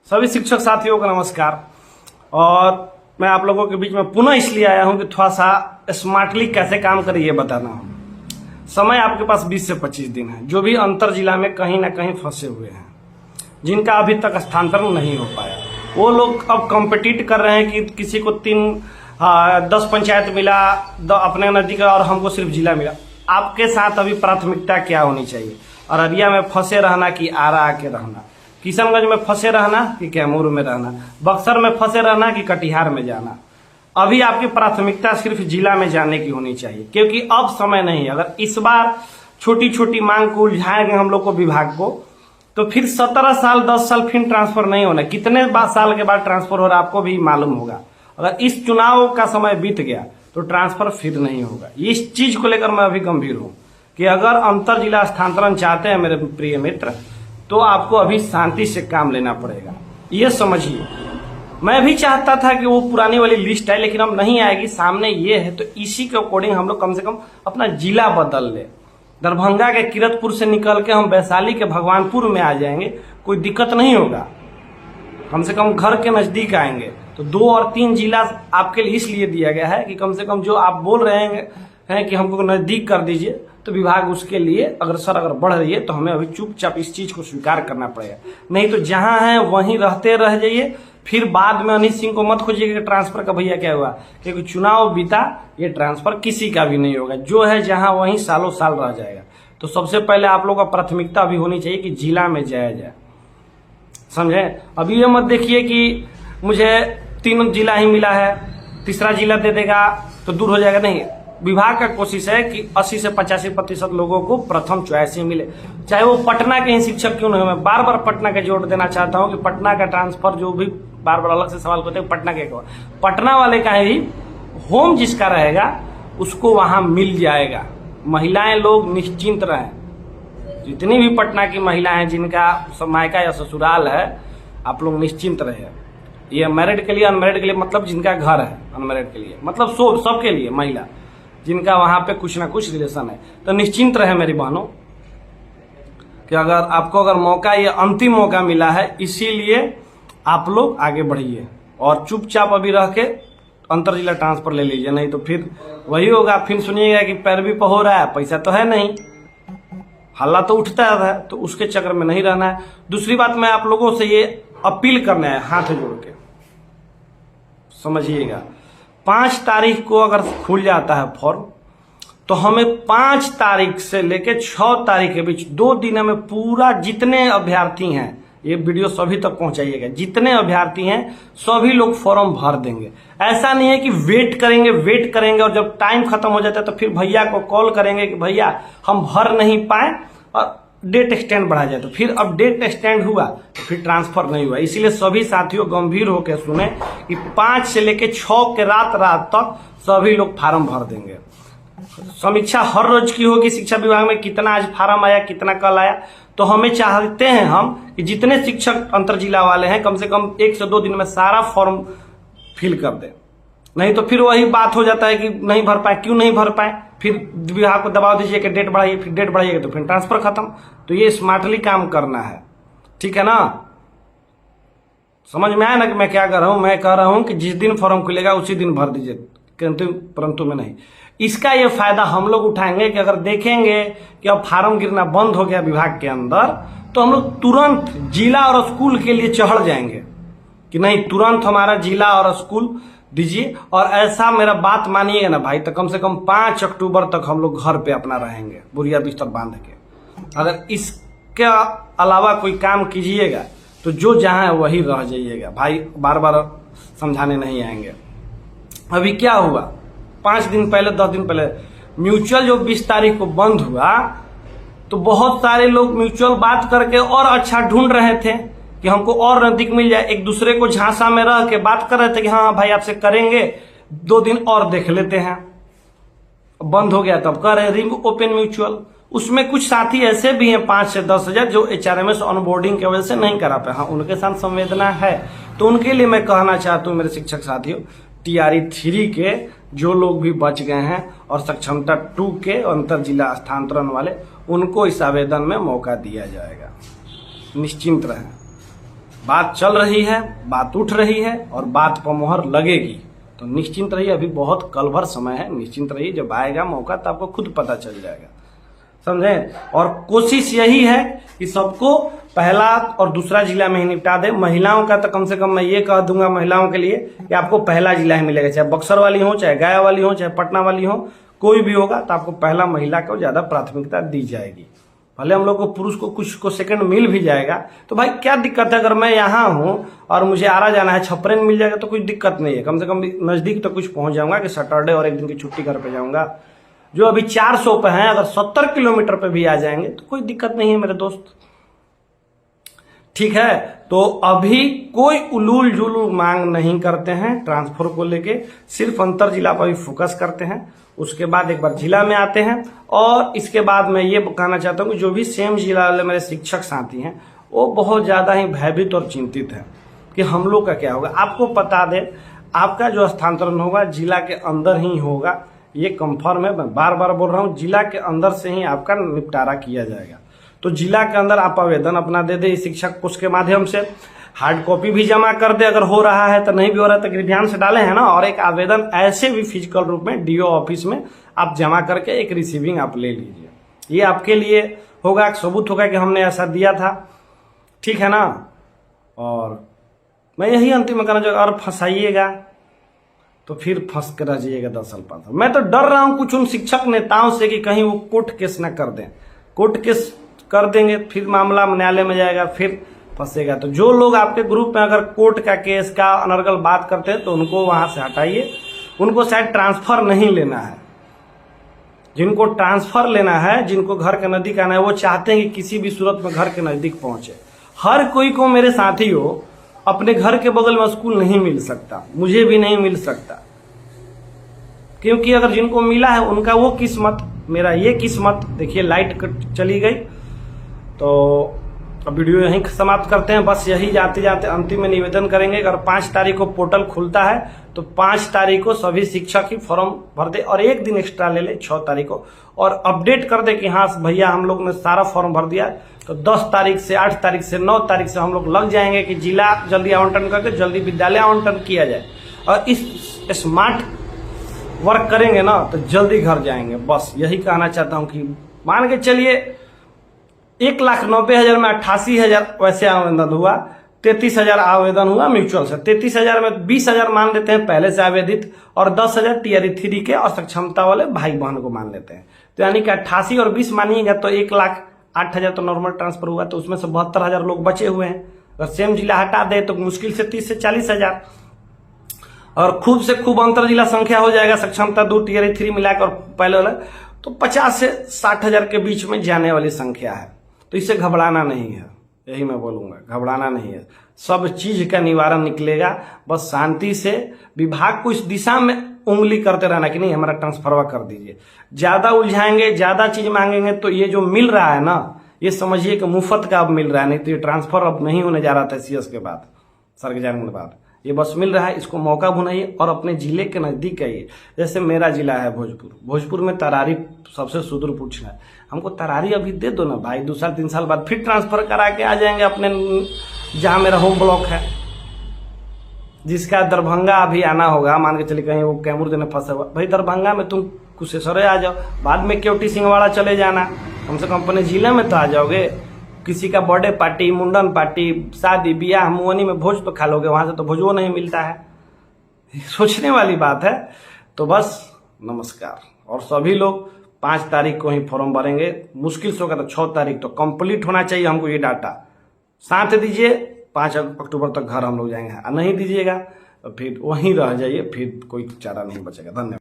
सभी शिक्षक साथियों को नमस्कार। और मैं आप लोगों के बीच में पुनः इसलिए आया हूं कि थोड़ा सा स्मार्टली कैसे काम करें ये बताना हूं। समय आपके पास 20 से 25 दिन है। जो भी अंतर जिला में कहीं ना कहीं फंसे हुए हैं, जिनका अभी तक स्थानांतरण नहीं हो पाया, वो लोग अब कॉम्पिटिट कर रहे हैं कि किसी को 10 पंचायत मिला अपने नजदीक और हमको सिर्फ जिला मिला। आपके साथ अभी प्राथमिकता क्या होनी चाहिए? अररिया में फंसे रहना कि आरा आके रहना, किशनगंज में फंसे रहना कि कैमूर में रहना, बक्सर में फंसे रहना कि कटिहार में जाना। अभी आपकी प्राथमिकता सिर्फ जिला में जाने की होनी चाहिए, क्योंकि अब समय नहीं। अगर इस बार छोटी छोटी मांग को उलझाएंगे हम लोग को विभाग को, तो फिर 17 साल 10 साल फिर ट्रांसफर नहीं होना। कितने साल के बाद ट्रांसफर हो रहा है आपको भी मालूम होगा। अगर इस चुनाव का समय बीत गया तो ट्रांसफर फिर नहीं होगा। इस चीज को लेकर मैं अभी गंभीर हूं कि अगर अंतर जिला स्थानांतरण चाहते हैं मेरे प्रिय मित्र, तो आपको अभी शांति से काम लेना पड़ेगा। ये समझिए, मैं भी चाहता था कि वो पुरानी वाली लिस्ट है, लेकिन अब नहीं आएगी। सामने ये है, तो इसी के अकॉर्डिंग हम लोग कम से कम अपना जिला बदल ले। दरभंगा के किरतपुर से निकल के हम वैशाली के भगवानपुर में आ जाएंगे, कोई दिक्कत नहीं होगा। कम से कम घर के नजदीक आएंगे। तो 2 और 3 जिला आपके लिए इसलिए दिया गया है कि कम से कम जो आप बोल रहे हैं कि हमको नजदीक कर दीजिए, तो विभाग उसके लिए अगर बढ़ रही है तो हमें अभी चुपचाप इस चीज को स्वीकार करना पड़ेगा। नहीं तो जहां है वहीं रहते रह जाइए, फिर बाद में अनिल सिंह को मत खोजिएगा कि ट्रांसफर का भैया क्या हुआ, क्योंकि चुनाव बीता, ये ट्रांसफर किसी का भी नहीं होगा। जो है जहां वहीं सालों साल रह जाएगा। तो सबसे पहले आप लोगों का प्राथमिकता अभी होनी चाहिए कि जिला में जाया जाए, समझे। अभी ये मत देखिए कि मुझे 3 जिला ही मिला है, तीसरा जिला दे देगा तो दूर हो जाएगा। नहीं, विभाग का कोशिश है कि 80 से 85% लोगों को प्रथम चॉइस ही मिले, चाहे वो पटना के ही शिक्षक क्यों नहीं हो। मैं बार बार पटना का जोड़ देना चाहता हूं कि पटना का ट्रांसफर, जो भी बार बार अलग से सवाल करते हैं, पटना वाले का ही होम जिसका रहेगा उसको वहां मिल जाएगा। महिलाएं लोग निश्चिंत रहें, जितनी भी पटना की महिलाएं हैं जिनका मायका या ससुराल है, आप लोग निश्चिंत रहे। ये मैरिड के लिए, अनमैरिड के लिए, मतलब जिनका घर है, अनमैरिड के लिए मतलब सबके लिए, महिला जिनका वहां पे कुछ ना कुछ रिलेशन है, तो निश्चिंत रहे मेरी बहनों कि अगर मौका, ये अंतिम मौका मिला है, इसीलिए आप लोग आगे बढ़िए और चुपचाप अभी रह के अंतर जिला ट्रांसफर ले लीजिए। नहीं तो फिर वही होगा, फिर सुनिएगा कि पैरवी पे हो रहा है, पैसा तो है नहीं, हल्ला तो उठता है, तो उसके चक्कर में नहीं रहना है। दूसरी बात, मैं आप लोगों से ये अपील करना है, हाथ जोड़ के समझिएगा। 5 तारीख को अगर खुल जाता है फॉर्म, तो हमें 5 तारीख से लेकर 6 तारीख के बीच 2 दिन में पूरा जितने अभ्यर्थी हैं, ये वीडियो सभी तक पहुंचाइएगा, जितने अभ्यर्थी हैं सभी लोग फॉर्म भर देंगे। ऐसा नहीं है कि वेट करेंगे और जब टाइम खत्म हो जाता है तो फिर भैया को कॉल करेंगे कि भैया हम भर नहीं पाए और डेट एक्सटेंड बढ़ा जाए। तो फिर अब डेट एक्सटेंड हुआ तो फिर ट्रांसफर नहीं हुआ। इसीलिए सभी साथियों गंभीर होकर सुने कि 5 से लेकर 6 के रात तक सभी लोग फार्म भर देंगे। समीक्षा हर रोज की होगी शिक्षा विभाग में, कितना आज फार्म आया, कितना कल आया। तो हमें चाहते हैं हम कि जितने शिक्षक अंतर जिला वाले हैं, कम से कम 1 से 2 दिन में सारा फॉर्म फिल कर दें। नहीं तो फिर वही बात हो जाता है कि नहीं भर पाए। क्यों नहीं भर पाए? फिर विभाग को दबाव दीजिए कि डेट बढ़ाइए, फिर डेट बढ़ाइएगा तो फिर ट्रांसफर खत्म। तो ये स्मार्टली काम करना है, ठीक है ना। समझ में आया ना कि मैं क्या कर रहा हूं? मैं कह रहा हूं कि जिस दिन फॉर्म खुलेगा उसी दिन भर दीजिए, परंतु में नहीं। इसका ये फायदा हम लोग उठाएंगे कि अगर देखेंगे कि अब फार्म गिरना बंद हो गया विभाग के अंदर, तो हम लोग तुरंत जिला और स्कूल के लिए चढ़ जाएंगे कि नहीं, तुरंत हमारा जिला और स्कूल दीजिए। और ऐसा मेरा बात मानिएगा ना भाई, तो कम से कम 5 अक्टूबर तक हम लोग घर पे अपना रहेंगे, बुरिया बिस्तर बांध के। अगर इसके अलावा कोई काम कीजिएगा तो जो जहां है वही रह जाइएगा भाई, बार बार समझाने नहीं आएंगे। अभी क्या हुआ, 5 दिन पहले, 10 दिन पहले म्यूचुअल जो 20 तारीख को बंद हुआ, तो बहुत सारे लोग म्यूचुअल बात करके और अच्छा ढूंढ रहे थे कि हमको और नजदीक मिल जाए। एक दूसरे को झांसा में रह के बात कर रहे थे कि हाँ भाई आपसे करेंगे, 2 दिन और देख लेते हैं। बंद हो गया तब कह रहे रिंग ओपन म्यूचुअल। उसमें कुछ साथी ऐसे भी हैं 5 से 10 हजार जो HRMS ऑनबोर्डिंग की वजह से नहीं करा पाए। हाँ, उनके साथ संवेदना है। तो उनके लिए मैं कहना चाहता हूँ मेरे शिक्षक साथियों, TRE 3 के जो लोग भी बच गए हैं और सक्षमता 2 के अंतर जिला स्थानांतरण वाले, उनको इस आवेदन में मौका दिया जाएगा। निश्चिंत रहें। बात चल रही है, बात उठ रही है और बात पर मोहर लगेगी। तो निश्चिंत रहिए, अभी बहुत कल भर समय है, निश्चिंत रहिए, जब आएगा मौका तो आपको खुद पता चल जाएगा, समझे। और कोशिश यही है कि सबको पहला और दूसरा जिला में ही निपटा दे। महिलाओं का तो कम से कम मैं ये कह दूंगा महिलाओं के लिए कि आपको पहला जिला ही मिलेगा, चाहे बक्सर वाली हो, चाहे गया वाली हो, चाहे पटना वाली हो, कोई भी होगा तो आपको पहला महिला को ज्यादा प्राथमिकता दी जाएगी। भले हम लोग को पुरुष को कुछ को सेकंड मिल भी जाएगा तो भाई क्या दिक्कत है, अगर मैं यहाँ हूँ और मुझे आरा जाना है, छपरे में मिल जाएगा तो कोई दिक्कत नहीं है, कम से कम नजदीक तो कुछ पहुंच जाऊंगा कि सैटरडे और एक दिन की छुट्टी घर पे जाऊंगा। जो अभी 400 पे हैं, अगर 70 किलोमीटर पे भी आ जाएंगे तो कोई दिक्कत नहीं है मेरे दोस्त, ठीक है। तो अभी कोई उलूल जुलूल मांग नहीं करते हैं ट्रांसफर को लेके, सिर्फ अंतर जिला पर भी फोकस करते हैं। उसके बाद एक बार जिला में आते हैं। और इसके बाद मैं ये कहना चाहता हूँ कि जो भी सेम जिला वाले मेरे शिक्षक साथी हैं वो बहुत ज्यादा ही भयभीत और चिंतित है कि हम लोग का क्या होगा। आपको बता दें, आपका जो स्थानांतरण होगा जिला के अंदर ही होगा, ये कंफर्म है। मैं बार बार बोल रहा हूँ, जिला के अंदर से ही आपका निपटारा किया जाएगा। तो जिला के अंदर आप आवेदन अपना दे दे शिक्षक कोष के माध्यम से, हार्ड कॉपी भी जमा कर दे अगर हो रहा है, तो नहीं भी हो रहा है तो ध्यान से डाले हैं ना। और एक आवेदन ऐसे भी फिजिकल रूप में डीओ ऑफिस में आप जमा करके एक रिसीविंग आप ले लीजिए। ये आपके लिए होगा, सबूत होगा कि हमने ऐसा दिया था, ठीक है ना। और मैं यही अंतिम में कहना चाहूँगा, और फंसाइएगा तो फिर फंस कर रह जाइएगा 10 साल 5 साल। मैं तो डर रहा हूं कुछ उन शिक्षक नेताओं से कि कहीं वो कोर्ट केस न कर दें। कोर्ट केस कर देंगे फिर मामला न्यायालय में जाएगा, फिर फंसेगा। तो जो लोग आपके ग्रुप में अगर कोर्ट का केस का अनर्गल बात करते हैं तो उनको वहां से हटाइए। उनको शायद ट्रांसफर नहीं लेना है, जिनको ट्रांसफर लेना है, जिनको घर के नजदीक आना है, वो चाहते हैं कि किसी भी सूरत में घर के नजदीक पहुंचे। हर कोई को मेरे साथी हो अपने घर के बगल में स्कूल नहीं मिल सकता, मुझे भी नहीं मिल सकता, क्योंकि अगर जिनको मिला है उनका वो किस्मत, मेरा ये किस्मत। देखिए लाइट चली गई, तो अब वीडियो यहीं समाप्त करते हैं। बस यही जाते जाते अंतिम में निवेदन करेंगे, अगर 5 तारीख को पोर्टल खुलता है तो 5 तारीख को सभी शिक्षक ही फॉर्म भर दे और एक दिन एक्स्ट्रा ले ले 6 तारीख को, और अपडेट कर दे कि हाँ भैया हम लोग ने सारा फॉर्म भर दिया। तो 10 तारीख से 8 तारीख से 9 तारीख से हम लोग लग जाएंगे कि जिला जल्दी आवंटन करके जल्दी विद्यालय आवंटन किया जाए, और इस स्मार्ट वर्क करेंगे ना तो जल्दी घर जाएंगे। बस यही कहना चाहता हूं कि मान के चलिए 1,90,000 में 88,000 वैसे आवेदन हुआ, 33,000 आवेदन हुआ म्यूचुअल से। 33,000 में 20,000 मान लेते हैं पहले से आवेदित, और 10,000 टीआर 3 के और सक्षमता वाले भाई बहन को मान लेते हैं। तो यानी कि 88 और 20 मानिएगा तो 1,08,000 तो नॉर्मल ट्रांसफर हुआ, तो उसमें से 72,000 लोग बचे हुए हैं। अगर सेम जिला हटा दे तो मुश्किल से 30 से 40,000, और खूब से खूब अंतर जिला संख्या हो जाएगा, सक्षमता 2 टीआर 3 मिलाकर पहले वाला, तो 50 से 60,000 के बीच में जाने वाली संख्या है। तो इससे घबराना नहीं है, यही मैं बोलूंगा, घबराना नहीं है, सब चीज का निवारण निकलेगा। बस शांति से विभाग को इस दिशा में उंगली करते रहना कि नहीं हमारा ट्रांसफरवा कर दीजिए। ज्यादा उलझाएंगे, ज्यादा चीज मांगेंगे तो ये जो मिल रहा है ना, ये समझिए कि मुफ्त का अब मिल रहा है, नहीं तो ये ट्रांसफर अब नहीं होने जा रहा था सीएस के बाद, सर के जाने के बाद, ये बस मिल रहा है। इसको मौका भुनाइए और अपने जिले के नजदीक आइए। जैसे मेरा जिला है भोजपुर, भोजपुर में तरारी सबसे सुदूर पूछना है, हमको तरारी अभी दे दो ना भाई, 2 साल 3 साल बाद फिर ट्रांसफर करा के आ जाएंगे अपने जहां मेरा होम ब्लॉक है। जिसका दरभंगा अभी आना होगा, मान के चलिए कहीं वो कैमूर देने फंसा हुआ, भाई दरभंगा में तुम कुशेश्वरे आ जाओ, बाद में केवटी सिंहवाड़ा चले जाना, कम से कम अपने जिले में तो आ जाओगे। किसी का बर्थडे पार्टी, मुंडन पार्टी, शादी ब्याह मुअनी में भोज तो खा लोगे, वहां से तो भोजो नहीं मिलता है। सोचने वाली बात है। तो बस नमस्कार। और सभी लोग 5 तारीख को ही फॉर्म भरेंगे, मुश्किल से होगा तो 6 तारीख तो कंप्लीट होना चाहिए हमको ये डाटा। साथ दीजिए, 5 अक्टूबर तक घर हम लोग जाएंगे, नहीं दीजिएगा तो फिर वहीं रह जाइए, फिर कोई चारा नहीं बचेगा। धन्यवाद।